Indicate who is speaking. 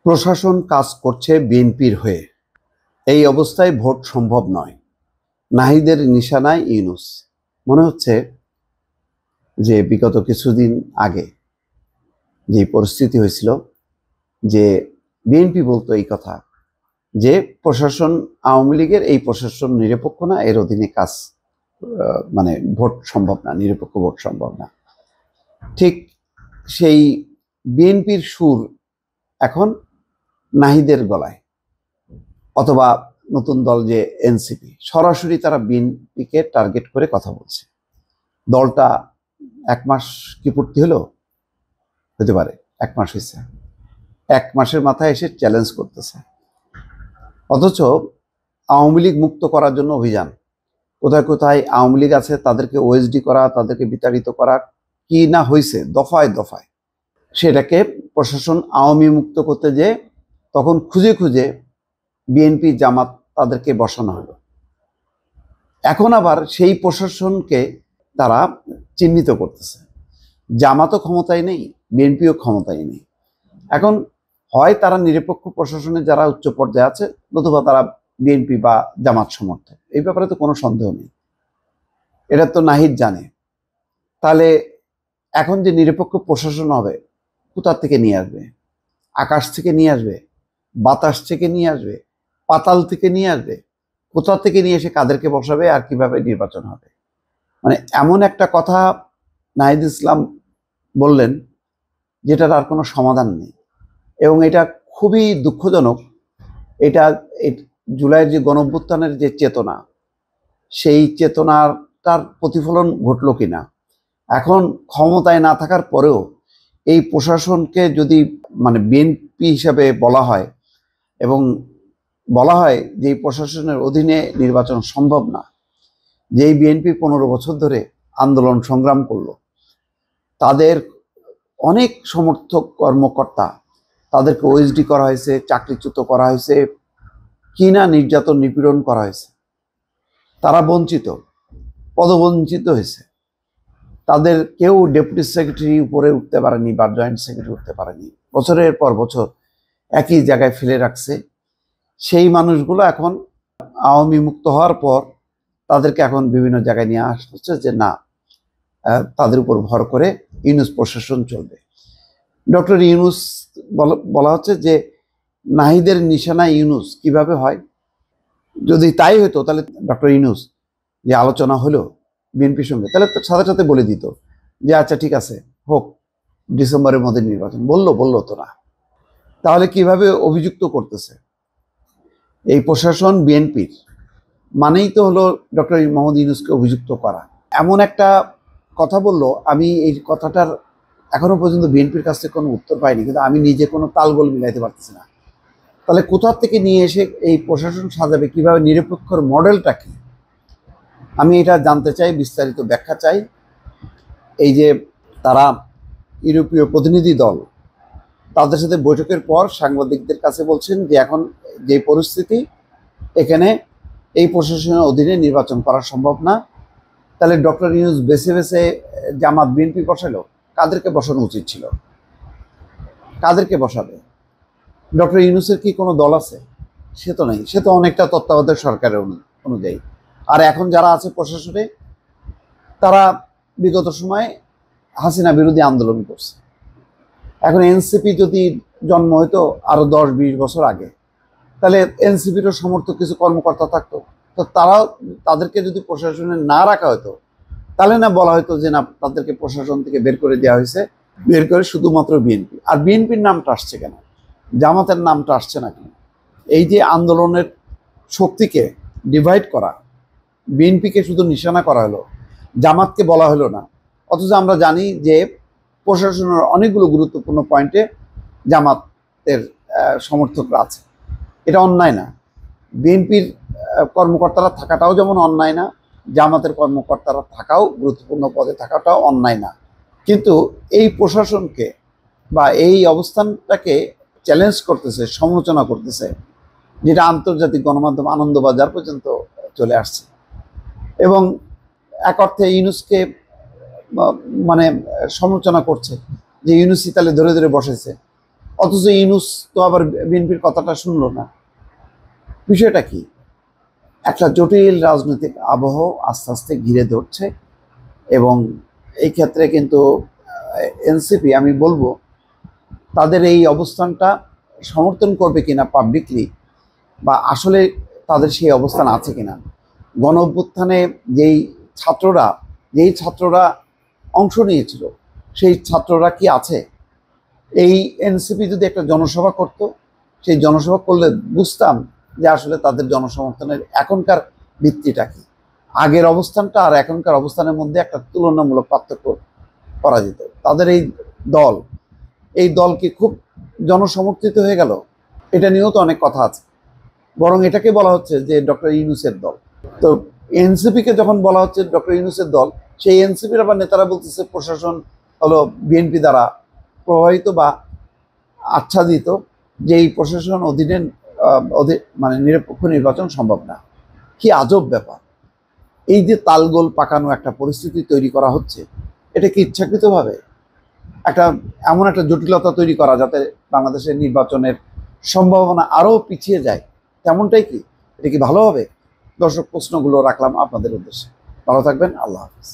Speaker 1: প্রশাসন কাজ করছে বিএনপির হয়ে। এই অবস্থায় ভোট সম্ভব নয়। নাহিদের নিশানায় ইউনূস। মনে হচ্ছে যে বিগত কিছুদিন আগে যে পরিস্থিতি হয়েছিল, যে বিএনপি বলতো এই কথা যে প্রশাসন, আওয়ামী লীগের এই প্রশাসন নিরপেক্ষ না, এর অধীনে কাজ মানে ভোট সম্ভব না, নিরপেক্ষ ভোট সম্ভব না। ঠিক সেই বিএনপির সুর এখন নাহিদের গলায়, অথবা নতুন দল যে এনসিপি, সরাসরি তারা বিএনপিকে টার্গেট করে কথা বলছে। দলটা 1 মাস কি পূর্তি হলো, হতে পারে 1 মাস হয়েছে, 1 মাসের মাথায় এসে চ্যালেঞ্জ করতেছে। অথচ আওয়ামী লীগ মুক্ত করার জন্য অভিযান, কোথায় কোথায় আওয়ামী লীগ আছে তাদেরকে ওএসডি করা, তাদেরকে বিতাড়িত করা, কি না হয়েছে দফায় দফায়। সেটাকে প্রশাসন আওয়ামী মুক্ত করতে যে তখন খুঁজে খুঁজে বিএনপি জামাত তাদেরকে বসানো হলো। এখন আবার সেই প্রশাসনকে তারা চিহ্নিত করতেছে। জামাতও ক্ষমতায় নেই, বিএনপিও ক্ষমতায় নেই। এখন হয় তারা নিরপেক্ষ প্রশাসনে যারা উচ্চ পর্যায়ে আছে, নতুবা তারা বিএনপি বা জামাত সমর্থক। এই ব্যাপারে তো কোনো সন্দেহ নেই, এটা তো নাহিদ জানে। তাহলে এখন যে নিরপেক্ষ প্রশাসন হবে, কোথা থেকে নিয়ে আসবে? আকাশ থেকে নিয়ে আসবে, বাতাস থেকে নিয়ে আসবে, পাতাল থেকে নিয়ে আসবে? কোথা থেকে নিয়ে এসে কাদেরকে বসাবে আর কিভাবে নির্বাচন হবে? মানে এমন একটা কথা নাহিদ ইসলাম বললেন যেটার আর কোনো সমাধান নেই। এবং এটা খুবই দুঃখজনক। এটা জুলাইয়ের যে গণঅভ্যুত্থানের যে চেতনা, সেই চেতনাটার প্রতিফলন ঘটলো কিনা। এখন ক্ষমতায় না থাকার পরেও এই প্রশাসনকে যদি মানে বিএনপি হিসাবে বলা হয়, এবং বলা হয় যে এই প্রশাসনের অধীনে নির্বাচন সম্ভব না, যেই বিএনপি 15 বছর ধরে আন্দোলন সংগ্রাম করলো, তাদের অনেক সমর্থক কর্মকর্তা, তাদেরকে ওএসডি করা হয়েছে, চাকরিচ্যুত করা হয়েছে, কিনা নির্যাতন নিপীড়ন করা হয়েছে। তারা বঞ্চিত, পদবঞ্চিত হয়েছে। তাদের কেউ ডেপুটি সেক্রেটারি উপরে উঠতে পারেনি বা জয়েন্ট সেক্রেটারি উঠতে পারেনি। বছরের পর বছর একই জায়গায় ফেলে রাখছে। সেই মানুষগুলো এখন আওয়ামী মুক্ত হওয়ার পর তাদেরকে এখন বিভিন্ন জায়গায় নিয়ে আসা হচ্ছে যে না, তাদের উপর ভর করে ইউনূস প্রশাসন চলবে। ডক্টর ইউনূস বলা হচ্ছে যে নাহিদের নিশানা ইউনূস কিভাবে হয়? যদি তাই হতো তাহলে ডক্টর ইউনূস যে আলোচনা হলো বিএনপির সঙ্গে, তাহলে সাথে সাথে বলে দিত যে আচ্ছা ঠিক আছে, হোক, ডিসেম্বরের মধ্যে নির্বাচন। বললো তো না। তাহলে কিভাবে অভিযুক্ত করতেছে? এই প্রশাসন বিএনপির মানেই তো হলো ডক্টর মোহাম্মদ ইউনূসকে অভিযুক্ত করা। এমন একটা কথা বললো, আমি এই কথাটার এখনো পর্যন্ত বিএনপির কাছ থেকে কোনো উত্তর পাইনি, কিন্তু আমি নিজে কোনো তালগোল মিলাইতে পারতেছি না। তাহলে কোথা থেকে নিয়ে এসে এই প্রশাসন সাজাবে, কিভাবে, নিরপেক্ষর মডেলটা কি? আমি এটা জানতে চাই, বিস্তারিত ব্যাখ্যা চাই। এই যে তারা ইউরোপীয় প্রতিনিধি দল, তাদের সাথে বৈঠকের পর সাংবাদিকদের কাছে বলছেন যে এখন যে পরিস্থিতি, এখানে এই প্রশাসনের অধীনে নির্বাচন করা সম্ভব না। তাহলে ডক্টর ইউনূস বেছে বেছে জামাত বিএনপি বসালো, কাদেরকে বসানো উচিত ছিল? কাদেরকে বসাবে? ডক্টর ইউনূসের কি কোনো দল আছে? সে তো নেই, সে তো অনেকটা তত্ত্বাবধায়ক সরকারের অনুযায়ী। আর এখন যারা আছে প্রশাসনে, তারা বিগত সময়ে হাসিনা বিরোধী আন্দোলন করছে। এখন এনসিপি যদি জন্ম হইতো আরো 10-20 বছর আগে, তাহলে এনসিপিরও সমর্থক কিছু কর্মকর্তা থাকতো, তো তারাও, তাদেরকে যদি প্রশাসনে না রাখা হতো, তাহলে না বলা হয়তো যে না, তাদেরকে প্রশাসন থেকে বের করে দেওয়া হয়েছে, বের করে শুধুমাত্র বিএনপি। আর বিএনপির নামটা আসছে কেন, জামাতের নামটা আসছে না কেন? এই যে আন্দোলনের শক্তিকে ডিভাইড করা, বিএনপিকে শুধু নিশানা করা হলো, জামাতকে বলা হলো না। অথচ আমরা জানি যে প্রশাসনের অনেকগুলো গুরুত্বপূর্ণ পয়েন্টে জামাতের সমর্থকরা আছে। এটা অন্যায় না। বিএনপির কর্মকর্তারা থাকাটাও যেমন অন্যায় না, জামাতের কর্মকর্তারা থাকাও, গুরুত্বপূর্ণ পদে থাকাটাও অন্যায় না। কিন্তু এই প্রশাসনকে বা এই অবস্থানটাকে চ্যালেঞ্জ করতেছে, সমালোচনা করতেছে, যেটা আন্তর্জাতিক গণমাধ্যম আনন্দবাজার পর্যন্ত চলে আসছে। এবং এক অর্থে ইউনূসকে মানে সমালোচনা করছে যে ইউনূসই তাহলে ধরে ধরে বসেছে, অথচ ইউনূস তো আবার বিএনপির কথাটা শুনলো না। বিষয়টা কি? একটা জটিল রাজনৈতিক আবহ আস্তে আস্তে ঘিরে ধরছে এবং এই ক্ষেত্রে কিন্তু এনসিপি, আমি বলবো, তাদের এই অবস্থানটা সমর্থন করবে কিনা পাবলিকলি, বা আসলে তাদের সেই অবস্থান আছে কিনা। গণ অভ্যুত্থানে যেই ছাত্ররা অংশ নিয়েছিল, সেই ছাত্ররা কি আছে? এই এনসিপি যদি একটা জনসভা করত, সেই জনসভা করলে বুঝতাম যে আসলে তাদের জনসমর্থনের এখনকার ভিত্তিটা কি। আগের অবস্থানটা আর এখনকার অবস্থানের মধ্যে একটা তুলনামূলক পার্থক্য করা যেত। তাদের এই দল কি খুব জনসমর্থিত হয়ে গেল? এটা নিয়েও তো অনেক কথা আছে। বরং এটাকে বলা হচ্ছে যে ডক্টর ইউনূসের দল। তো এনসিপিকে যখন বলা হচ্ছে ডক্টর ইউনূসের দল, সেই এনসিপির আবার নেতারা বলতেছে প্রশাসন হলো বিএনপি দ্বারা প্রভাবিত বা আচ্ছাদিত, যে এই প্রশাসন অধীনে মানে নিরপেক্ষ নির্বাচন সম্ভব না। কি আজব ব্যাপার! এই যে তালগোল পাকানো একটা পরিস্থিতি তৈরি করা হচ্ছে, এটা কি ইচ্ছাকৃতভাবে এমন একটা জটিলতা তৈরি করা যাতে বাংলাদেশের নির্বাচনের সম্ভাবনা আরও পিছিয়ে যায়? তেমনটাই কি? এটা কি ভালো হবে? দর্শক, প্রশ্নগুলো রাখলাম আপনাদের উদ্দেশ্যে। ভালো থাকবেন। আল্লাহ হাফিজ।